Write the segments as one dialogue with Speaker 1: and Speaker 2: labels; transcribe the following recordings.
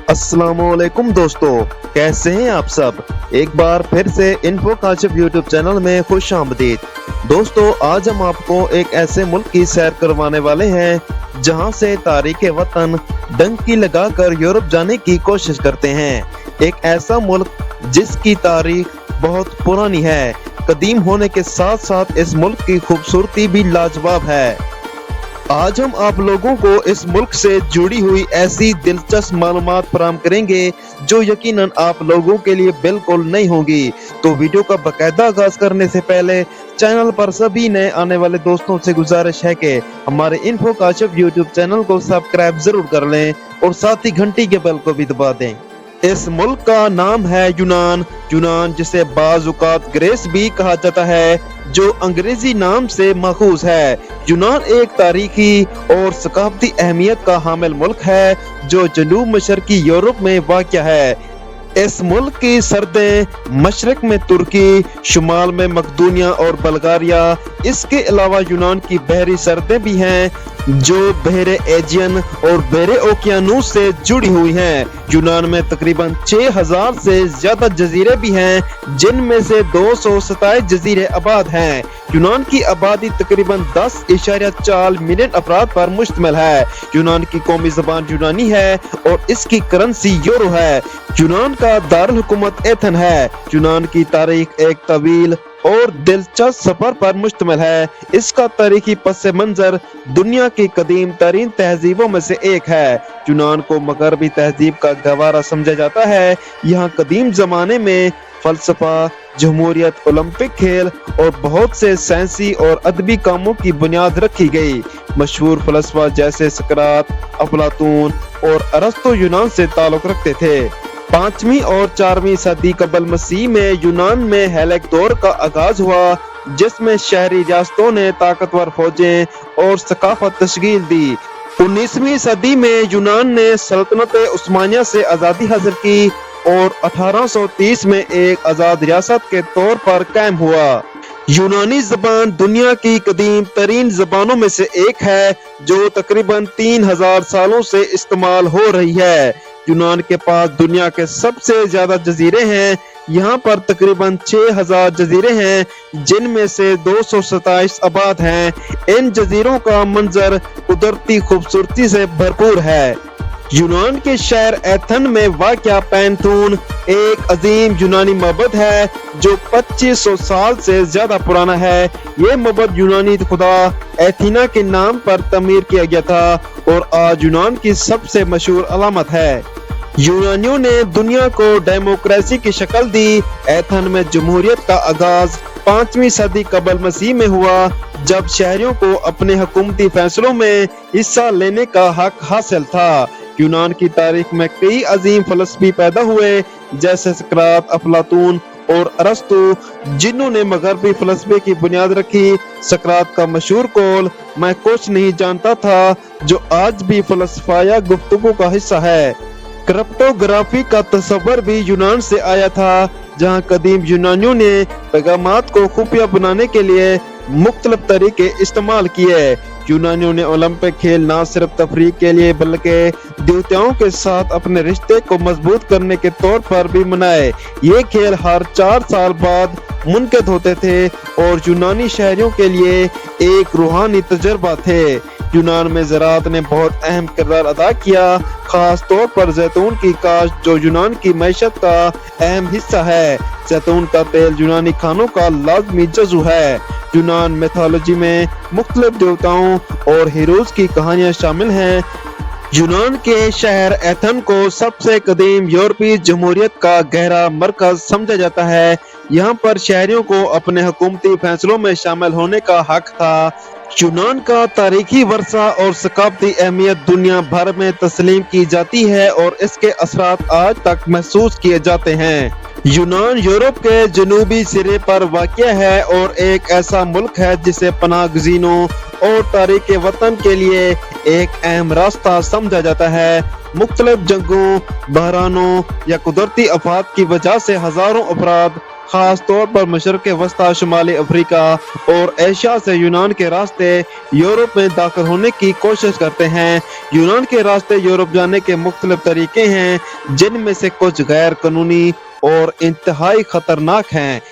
Speaker 1: अस्सलाम वालेकुम दोस्तों, कैसे हैं आप सब। एक बार फिर से इन्फो काशिफ यूट्यूब चैनल में खुश आमदीद। दोस्तों, आज हम आपको एक ऐसे मुल्क की सैर करवाने वाले हैं जहां से तारीख वतन डंकी लगाकर यूरोप जाने की कोशिश करते हैं। एक ऐसा मुल्क जिसकी तारीख बहुत पुरानी है, कदीम होने के साथ साथ इस मुल्क की खूबसूरती भी लाजवाब है। आज हम आप लोगों को इस मुल्क से जुड़ी हुई ऐसी दिलचस्प मालूमात फराहम करेंगे जो यकीनन आप लोगों के लिए बिल्कुल नई होंगी। तो वीडियो का बाकायदा आगाज करने से पहले चैनल पर सभी नए आने वाले दोस्तों से गुजारिश है कि हमारे इन्फो काशिफ यूट्यूब चैनल को सब्सक्राइब जरूर कर लें और साथ ही घंटी के बेल को भी दबा दें। इस मुल्क का नाम है यूनान, जिसे बाज़-औक़ात ग्रीस भी कहा जाता है, जो अंग्रेजी नाम से माखूज है। यूनान एक तारीखी और सकाफती अहमियत का हामिल मुल्क है जो जनूब मशरकी यूरोप में वाक़या है। इस मुल्क की सरहदें मशरक में तुर्की, शुमाल में मकदूनिया और बल्गारिया, इसके अलावा यूनान की बहरी सरहदें भी हैं जो बहरे एजियन और बहरे ओकियानूस से जुड़ी हुई हैं। यूनान में तकरीबन 6000 से ज्यादा जजीरे भी हैं, जिनमें से 227 जजीरे आबाद हैं। यूनान की आबादी तकरीबन 10.4 मिलियन अफराद पर मुश्तमिल है। यूनान की कौमी ज़बान यूनानी है और इसकी करेंसी यूरो है। यूनान का दारुल हुकूमत एथन है। यूनान की तारीख एक तवील और दिलचस्प सफर पर मुश्तमिल है। इसका तारीखी पस मंजर दुनिया की कदीम तरीन तहजीबों में से एक है। यूनान को मगरबी तहजीब का गवारा समझा जाता है। यहाँ कदीम जमाने में फलसफा, जमहूरियत, ओलंपिक खेल और बहुत से साइंसी और अदबी कामों की बुनियाद रखी गई। मशहूर फलसफा जैसे सकरात, अफलातून और अरस्तु यूनान से ताल्लुक रखते थे। 5वीं और 4वीं सदी कबल मसीह में यूनान में हेलेक दौर का आगाज हुआ, जिसमें शहरी रियासतों ने ताकतवर फौजें और सकाफत तश्कील दी। 19वीं सदी में यूनान ने सल्तनत उस्मानिया से आज़ादी हासिल की और 1830 में एक आज़ाद रियासत के तौर पर कायम हुआ। यूनानी ज़बान दुनिया की कदीम तरीन ज़बानों में से एक है जो तकरीबन 3000 सालों से इस्तेमाल हो रही है। यूनान के पास दुनिया के सबसे ज्यादा जजीरे हैं। यहाँ पर तकरीबन 6000 जजीरे हैं, जिनमें से 227 आबाद हैं। इन जजीरों का मंजर कुदरती खूबसूरती से भरपूर है। यूनान के शहर एथन में वाक़या पैंथून एक अजीम यूनानी मबद है जो 2500 साल से ज्यादा पुराना है। ये मबद यूनानी खुदा एथीना के नाम पर तमीर किया गया था और आज यूनान की सबसे मशहूर अलामत है। यूनानियों ने दुनिया को डेमोक्रेसी की शक्ल दी। एथन में जमहूरियत का आगाज 5वीं सदी कबल मसीह में हुआ, जब शहरियों को अपने हुकूमती फैसलों में हिस्सा लेने का हक हासिल था। यूनान की तारीख में कई अजीम फलसफी पैदा हुए, जैसे सकरात, अफलातून और अरस्तु, जिन्होंने मगरबी फलसफे की बुनियाद रखी। सकरात का मशहूर कौल, मैं कुछ नहीं जानता था, जो आज भी फलसफाया गुफ्तगू का हिस्सा है। क्रिप्टोग्राफी का तस्वर भी यूनान से आया था, जहां कदीम यूनानियों ने पैगामात को खुफिया बनाने के लिए मुख्तलिफ तरीके इस्तेमाल किए। यूनानियों ने ओलंपिक खेल न सिर्फ तफरीह के लिए बल्कि देवताओं के साथ अपने रिश्ते को मजबूत करने के तौर पर भी मनाए। ये खेल हर 4 साल बाद मुनक़िद होते थे और यूनानी शहरियों के लिए एक रूहानी तजर्बा थे। यूनान में ज़राअत ने बहुत अहम किरदार अदा किया, खास तौर पर जैतून की काश्त, जो यूनान की मैशत का अहम हिस्सा है। जैतून का तेल यूनानी खानों का लाजमी जज़्व है। यूनान मिथोलॉजी में मुख्तलिफ देवताओं और हीरोज की कहानियां शामिल हैं। यूनान के शहर एथन को सबसे कदीम यूरोपीय जमहूरियत का गहरा मरकज समझा जाता है। यहाँ पर शहरियों को अपने हुकूमती फैसलों में शामिल होने का हक था। यूनान का तारीखी वर्सा और सकाफती अहमियत दुनिया भर में तस्लीम की जाती है और इसके असरात आज तक महसूस किए जाते हैं। यूनान यूरोप के जनूबी सिरे पर वाक़या है और एक ऐसा मुल्क है जिसे पनाह गज़ीनों और तारीख वतन के लिए एक अहम रास्ता समझा जाता है। मुख्तलिफ जंगों, बहरानों या कुदरती आफात की वजह से हजारों अफराद खास तौर पर मशरक़ वस्ता, शुमाली अफ्रीका और एशिया से यूनान के रास्ते यूरोप में दाखिल होने की कोशिश करते हैं। यूनान के रास्ते यूरोप जाने के मुख्तलिफ तरीके हैं, जिनमें से कुछ गैर कानूनी और इंतहाई खतरनाक हैं।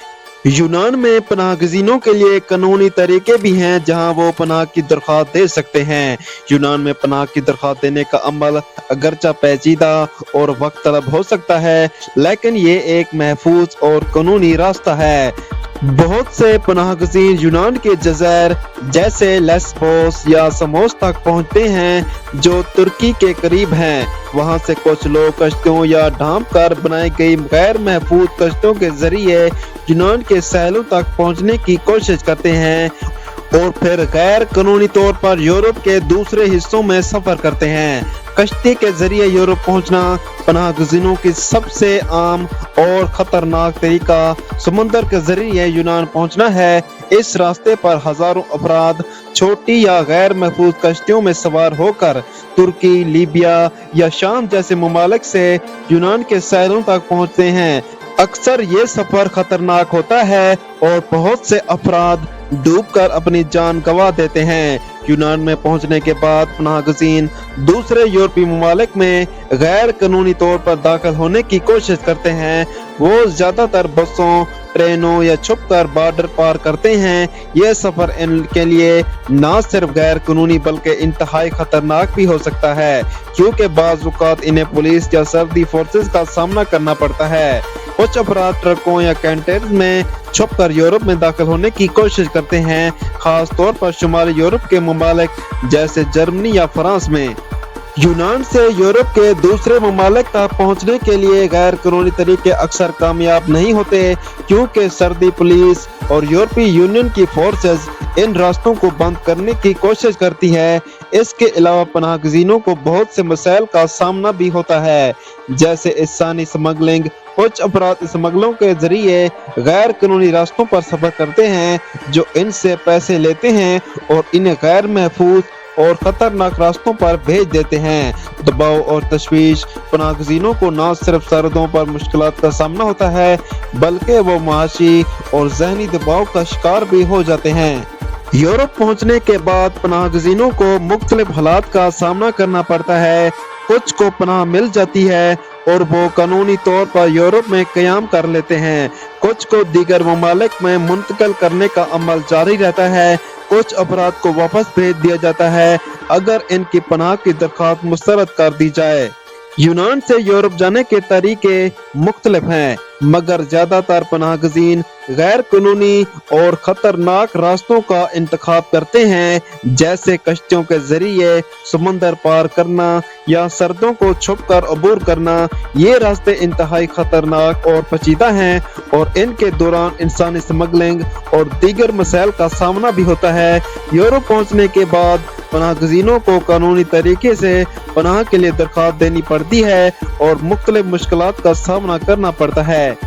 Speaker 1: यूनान में पनाहगज़ीनों के लिए कानूनी तरीके भी हैं जहां वो पनाह की दरख्वास्त दे सकते हैं। यूनान में पनाह की दरख्वास्त देने का अमल अगरचा पेचीदा और वक्त तलब हो सकता है, लेकिन ये एक महफूज और कानूनी रास्ता है। बहुत से पनाहगज़ीन यूनान के जज़ायर जैसे लेस्बोस या समोस तक पहुंचते हैं, जो तुर्की के करीब हैं। वहां से कुछ लोग कश्तियों या ढांप कर बनाई गई गैर महफूज कश्तियों के जरिए यूनान के साहिलों तक पहुंचने की कोशिश करते हैं और फिर गैर कानूनी तौर पर यूरोप के दूसरे हिस्सों में सफर करते हैं। कश्ती के जरिए यूरोप पहुंचना पनाहगज़ीनों की सबसे आम और खतरनाक तरीका समुंदर के जरिए यूनान पहुंचना है। इस रास्ते पर हजारों अफराद छोटी या गैर महफूज कश्तियों में सवार होकर तुर्की, लीबिया या शाम जैसे ममालिक से यूनान के साहिलों तक पहुंचते हैं। अक्सर ये सफर खतरनाक होता है और बहुत से अफराद डूबकर अपनी जान गंवा देते हैं। यूनान में पहुंचने के बाद पनाहगज़ीन दूसरे यूरोपीय ममालिक में गैर कानूनी तौर पर दाखिल होने की कोशिश करते हैं। वो ज्यादातर बसों, ट्रेनों या छुपकर बॉर्डर पार करते हैं। यह सफर इनके लिए न सिर्फ गैर कानूनी बल्कि इंतहाई खतरनाक भी हो सकता है, क्योंकि बाज़ औक़ात इन्हें पुलिस या सर्दी फोर्सेस का सामना करना पड़ता है। कुछ अफराद ट्रकों या कंटेनर में छुपकर यूरोप में दाखिल होने की कोशिश करते हैं, खास तौर पर शुमाली यूरोप के ममालिक जैसे जर्मनी या फ्रांस में। यूनान से यूरोप के दूसरे ममालिक तक पहुंचने के लिए गैर कानूनी तरीके अक्सर कामयाब नहीं होते, क्योंकि सर्दी पुलिस और यूरोपीय यूनियन की फोर्सेस इन रास्तों को बंद करने की कोशिश करती है। इसके अलावा पनाहगज़ीनों को बहुत से मसाइल का सामना भी होता है, जैसे इंसानी स्मगलिंग। कुछ अपराध स्मगलों के जरिए गैर कानूनी रास्तों पर सफर करते हैं, जो इनसे पैसे लेते हैं और इन्हें गैर महफूज और खतरनाक रास्तों पर भेज देते हैं। दबाव और तशवीश पनाहगज़ीनों को न सिर्फ सरहदों पर मुश्किलात का सामना होता है, बल्कि वो माशी और ज़हनी दबाव का शिकार भी हो जाते हैं। यूरोप पहुंचने के बाद पनाहगज़ीनों को मुख्तलिफ हालात का सामना करना पड़ता है। कुछ को पनाह मिल जाती है और वो कानूनी तौर पर यूरोप में क़याम कर लेते हैं। कुछ को दीगर ममालिक में मुंतकिल करने का अमल जारी रहता है। कुछ अफराद को वापस भेज दिया जाता है अगर इनकी पनाह की दरख्वास्त मुस्तरद कर दी जाए। यूनान से यूरोप जाने के तरीके मुख्तलिफ हैं, मगर ज्यादातर पनाहगज़ीन गैर कानूनी और खतरनाक रास्तों का इंतखाब करते हैं, जैसे कश्तियों के जरिए समंदर पार करना या सर्दों को छुपकर अबूर करना। ये रास्ते इंतहाई खतरनाक और पेचीदा हैं और इनके दौरान इंसानी स्मगलिंग और दीगर मसाइल का सामना भी होता है। यूरोप पहुंचने के बाद पनाहगज़ीनों को कानूनी तरीके से पनाह के लिए दरख्वास्त देनी पड़ती है और मुख्तलिफ मुश्किलात का सामना करना पड़ता है।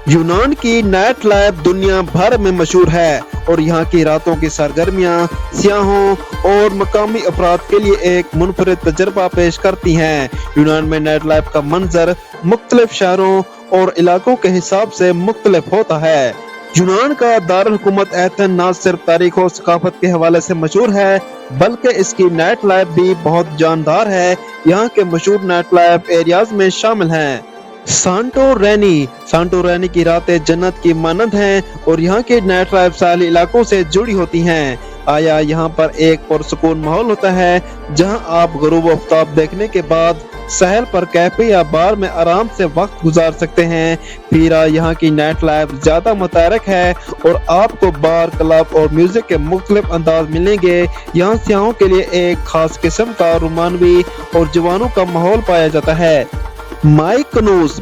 Speaker 1: यूनान की नाइट लाइफ दुनिया भर में मशहूर है और यहाँ की रातों की सरगर्मियाँ सियाहों और मकामी अफराद के लिए एक मुनफरिद तजर्बा पेश करती हैं। यूनान में नाइट लाइफ का मंजर मुख्तलिफ शहरों और इलाकों के हिसाब से मुख्तलिफ होता है। यूनान का दारुल हुकूमत एथेंस न सिर्फ तारीख और सकाफत के हवाले से मशहूर है, बल्कि इसकी नाइट लाइफ भी बहुत जानदार है। यहाँ के मशहूर नाइट लाइफ एरियाज में शामिल हैं सांटोरेनी की रातें जन्नत की मानंद हैं और यहाँ की नाइट लाइफ साहिली इलाकों से जुड़ी होती हैं। आया यहाँ पर एक पुरसुकून माहौल होता है, जहाँ आप गरूब आफ्ताब देखने के बाद सहल पर कैफे या बार में आराम से वक्त गुजार सकते हैं। फिर यहाँ की नाइट लाइफ ज्यादा मुतारक है और आपको बार, क्लब और म्यूजिक के मुख्तलिफ अंदाज मिलेंगे। यहाँ सियाहों के लिए एक खास किस्म का रोमानवी और जवानों का माहौल पाया जाता है। माइकोनोस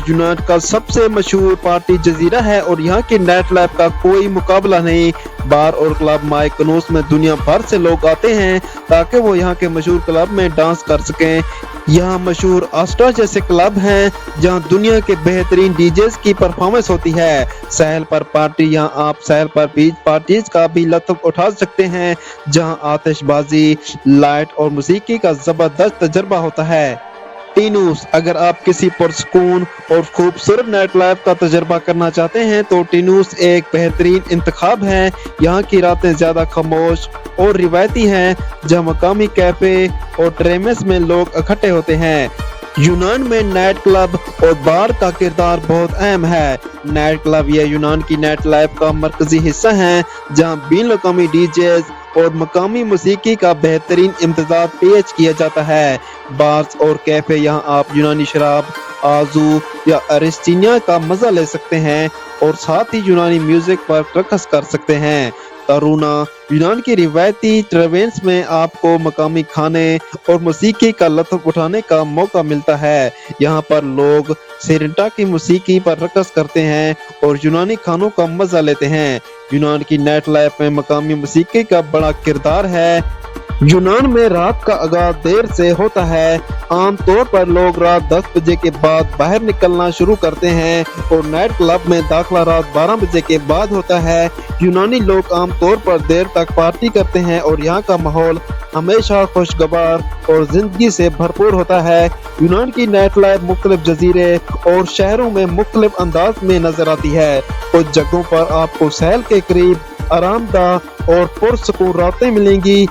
Speaker 1: यूनान का सबसे मशहूर पार्टी जजीरा है और यहाँ की नाइट लाइफ का कोई मुकाबला नहीं। बार और क्लब माइकोनोस में दुनिया भर से लोग आते हैं ताकि वो यहाँ के मशहूर क्लब में डांस कर सकें। यहाँ मशहूर आस्ट्रा जैसे क्लब हैं जहाँ दुनिया के बेहतरीन डीजेस की परफॉर्मेंस होती है। सहल पर पार्टी, यहाँ आप सहल पर बीच पार्टीज का भी लुत्फ उठा सकते हैं, जहाँ आतिशबाजी, लाइट और मौसीकी का जबरदस्त तजर्बा होता है। टीनूस। अगर आप किसी पुरसकून और खूबसूरत नाइट लाइफ का तजर्बा करना चाहते हैं तो टीनूस एक बेहतरीन इंतखाब है। यहाँ की रातें ज़्यादा खामोश और रिवायती हैं, जहाँ मकामी कैफे और ट्रेमेस में लोग इकट्ठे होते हैं। यूनान में नाइट क्लब और बार का किरदार बहुत अहम है। नाइट क्लब या यूनान की नाइट लाइफ का मरकजी हिस्सा है, जहाँ बीन-अक़वामी डीजेज और मकामी मौसीकी का बेहतरीन इम्तिज़ाज पेश किया जाता है। बार्स और कैफे यहाँ आप यूनानी शराब, आजू या अरिस्टीनिया का मज़ा ले सकते हैं और साथ ही यूनानी म्यूजिक पर रक़्स कर सकते हैं। तारूना यूनान की रिवायती ट्रेवेंस में आपको मकामी खाने और मौसीकी का लुत्फ़ उठाने का मौका मिलता है। यहाँ पर लोग सेरेंटा की मौसीकी पर रक़्स करते हैं और यूनानी खानों का मज़ा लेते हैं। यूनान की नाइट लाइफ में मकामी मौसीकी का बड़ा किरदार है। यूनान में रात का आगाज देर से होता है। आम तौर पर लोग रात 10 बजे के बाद बाहर निकलना शुरू करते हैं और नाइट क्लब में दाखिला रात 12 बजे के बाद होता है। यूनानी लोग आम तौर पर देर तक पार्टी करते हैं और यहाँ का माहौल हमेशा खुशगवार और जिंदगी से भरपूर होता है। यूनान की नाइट लाइफ मुख्तलिफ जजीरे और शहरों में मुख्तलिफ अंदाज में नजर आती है। कुछ जगहों पर आपको सहल के करीब आरामदाह और पुरसकून रातें मिलेंगी।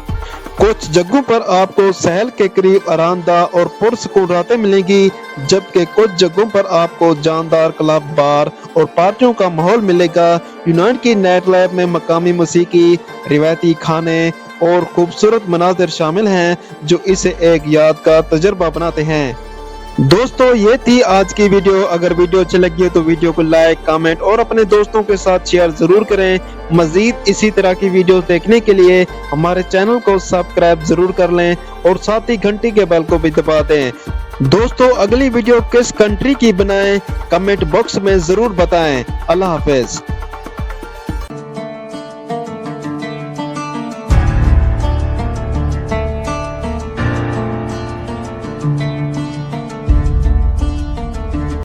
Speaker 1: कुछ जगहों पर आपको सहल के करीब आरामदाह और पुरसकून रातें मिलेंगी, जबकि कुछ जगहों पर आपको जानदार क्लब, बार और पार्टियों का माहौल मिलेगा। यूनान की नाइट लाइफ में मकामी मौसीकी, रिवायती खाने और खूबसूरत मनाज़िर शामिल हैं, जो इसे एक यादगार तजर्बा बनाते हैं। दोस्तों, ये थी आज की वीडियो। अगर वीडियो अच्छी लगी है तो वीडियो को लाइक, कमेंट और अपने दोस्तों के साथ शेयर जरूर करें। मजीद इसी तरह की वीडियो देखने के लिए हमारे चैनल को सब्सक्राइब जरूर कर लें और साथ ही घंटी के बेल को भी दबा दें। दोस्तों, अगली वीडियो किस कंट्री की बनाएं, कमेंट बॉक्स में जरूर बताएं। अल्लाह हाफिज।